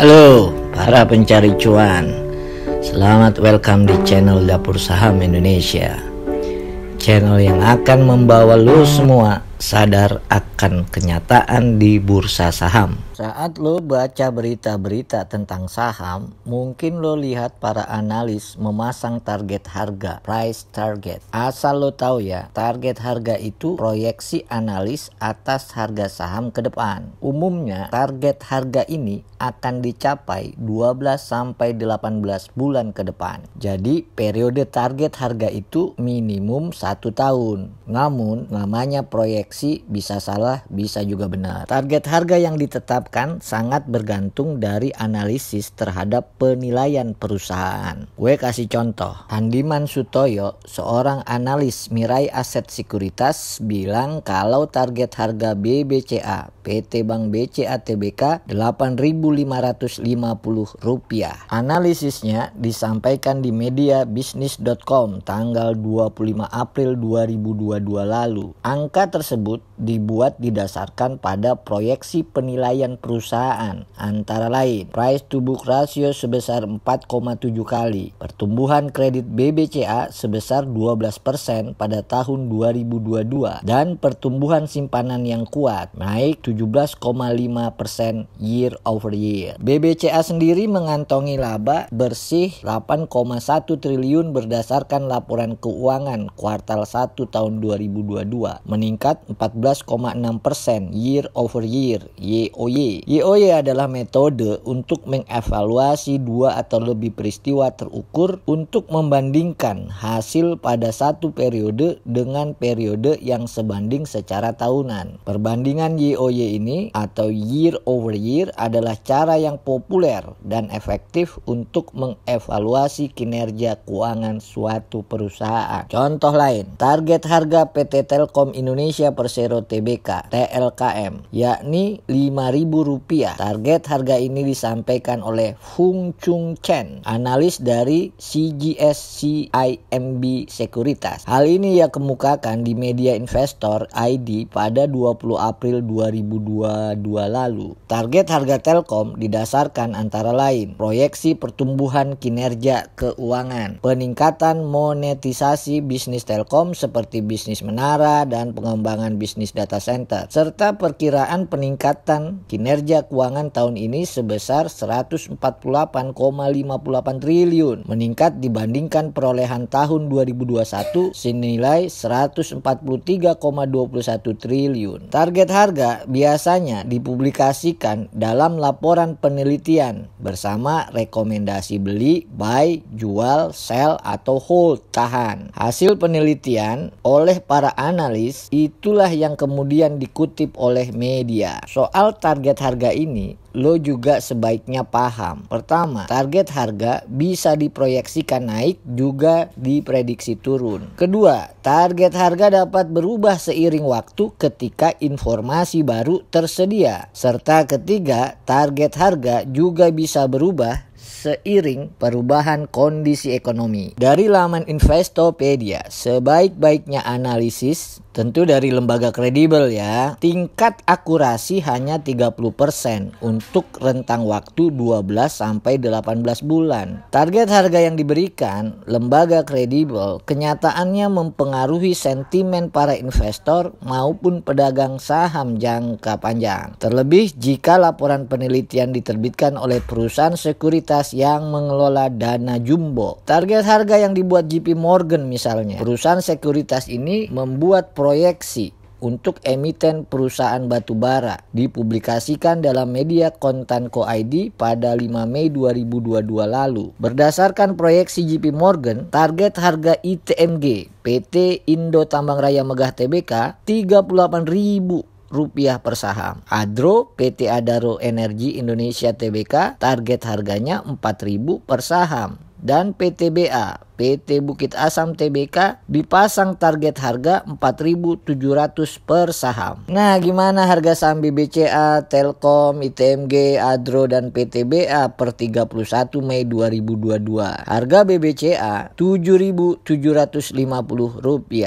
Halo para pencari cuan, selamat welcome di channel Dapur Saham Indonesia. Channel yang akan membawa lo semua sadar akan kenyataan di bursa saham. Saat lo baca berita-berita tentang saham, mungkin lo lihat para analis memasang target harga, price target. Asal lo tahu ya, target harga itu proyeksi analis atas harga saham ke depan. Umumnya target harga ini akan dicapai 12 sampai 18 bulan ke depan. Jadi periode target harga itu minimum 1 tahun. Namun namanya proyeksi, bisa salah, bisa juga benar. Target harga yang ditetapkan sangat bergantung dari analisis terhadap penilaian perusahaan. Gue kasih contoh. Handiman Sutoyo, seorang analis Mirai Aset Sekuritas, bilang kalau target harga BBCA PT Bank BCA Tbk Rp8.550. Analisisnya disampaikan di media bisnis.com tanggal 25 April 2022 lalu. Angka tersebut dibuat didasarkan pada proyeksi penilaian perusahaan, antara lain price to book ratio sebesar 4,7 kali, pertumbuhan kredit BBCA sebesar 12% pada tahun 2022, dan pertumbuhan simpanan yang kuat naik 17,5% year over year. BBCA sendiri mengantongi laba bersih 8,1 triliun berdasarkan laporan keuangan kuartal 1 tahun 2022, meningkat 14,6% year over year (YoY). YoY adalah metode untuk mengevaluasi dua atau lebih peristiwa terukur untuk membandingkan hasil pada satu periode dengan periode yang sebanding secara tahunan. Perbandingan YoY ini atau year over year adalah cara yang populer dan efektif untuk mengevaluasi kinerja keuangan suatu perusahaan. Contoh lain, target harga PT Telkom Indonesia Persero Tbk (TLKM) yakni Rp5.000. Target harga ini disampaikan oleh Hung Chung Chen, analis dari CGS CIMB Sekuritas. Hal ini ia kemukakan di media Investor ID pada 20 April 2022 lalu. Target harga Telkom didasarkan antara lain proyeksi pertumbuhan kinerja keuangan, peningkatan monetisasi bisnis Telkom seperti bisnis menara dan pengembangan bisnis data center, serta perkiraan peningkatan kinerja keuangan tahun ini sebesar 148,58 triliun, meningkat dibandingkan perolehan tahun 2021 senilai 143,21 triliun. Target harga biasanya dipublikasikan dalam laporan penelitian bersama rekomendasi beli, buy, jual, sell, atau hold, tahan. Hasil penelitian oleh para analis itulah yang kemudian dikutip oleh media. Soal target harga ini, lo juga sebaiknya paham. Pertama, target harga bisa diproyeksikan naik, juga diprediksi turun. Kedua, target harga dapat berubah seiring waktu ketika informasi baru tersedia. Serta ketiga, target harga juga bisa berubah seiring perubahan kondisi ekonomi. Dari laman Investopedia, sebaik-baiknya analisis tentu dari lembaga kredibel ya, tingkat akurasi hanya 30% untuk rentang waktu 12 sampai 18 bulan. Target harga yang diberikan lembaga kredibel kenyataannya mempengaruhi sentimen para investor maupun pedagang saham jangka panjang. Terlebih jika laporan penelitian diterbitkan oleh perusahaan sekuritas yang mengelola dana jumbo. Target harga yang dibuat JP Morgan misalnya, perusahaan sekuritas ini membuat proyeksi untuk emiten perusahaan batubara dipublikasikan dalam media Kontanko ID pada 5 Mei 2022 lalu. Berdasarkan proyeksi JP Morgan, target harga ITMG PT Indo Tambang Raya Megah Tbk Rp38.000 per saham. Adro PT Adaro Energi Indonesia Tbk target harganya Rp4.000 per saham. Dan PTBA PT Bukit Asam Tbk dipasang target harga Rp4.700 per saham. Nah, gimana harga saham BBCA, Telkom, ITMG, Adro, dan PTBA per 31 Mei 2022? Harga BBCA Rp7.750,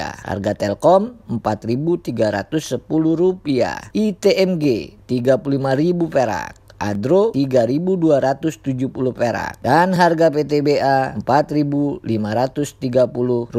harga Telkom Rp4.310, ITMG Rp35.000 perak, Adro 3.270 perak, dan harga PTBA Rp4.530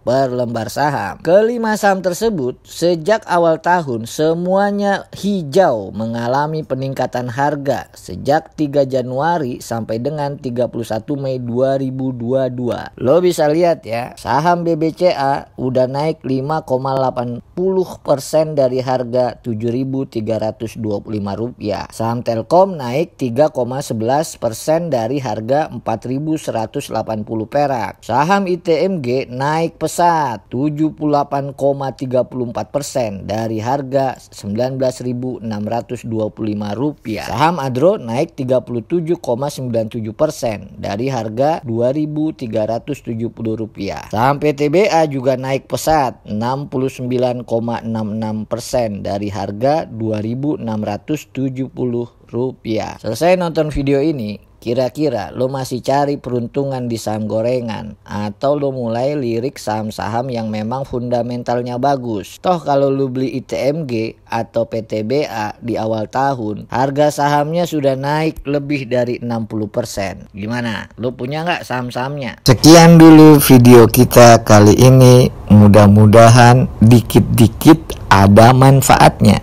per lembar saham. Kelima saham tersebut sejak awal tahun semuanya hijau, mengalami peningkatan harga sejak 3 Januari sampai dengan 31 Mei 2022. Lo bisa lihat ya, saham BBCA udah naik 5,80% dari harga Rp7.325. Saham Telkom naik 3,11% dari harga Rp4.180 perak. Saham ITMG naik pesat 78,34% dari harga Rp19.625. Saham Adro naik 37,97% dari harga Rp2.370. Saham PTBA juga naik pesat 69,66% dari harga Rp2.670. Selesai nonton video ini, kira-kira lo masih cari peruntungan di saham gorengan atau lo mulai lirik saham-saham yang memang fundamentalnya bagus? Toh kalau lo beli ITMG atau PTBA di awal tahun, harga sahamnya sudah naik lebih dari 60%. Gimana? Lo punya nggak saham-sahamnya? Sekian dulu video kita kali ini. Mudah-mudahan dikit-dikit ada manfaatnya.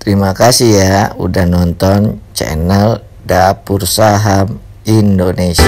Terima kasih ya udah nonton channel Dapur Saham Indonesia.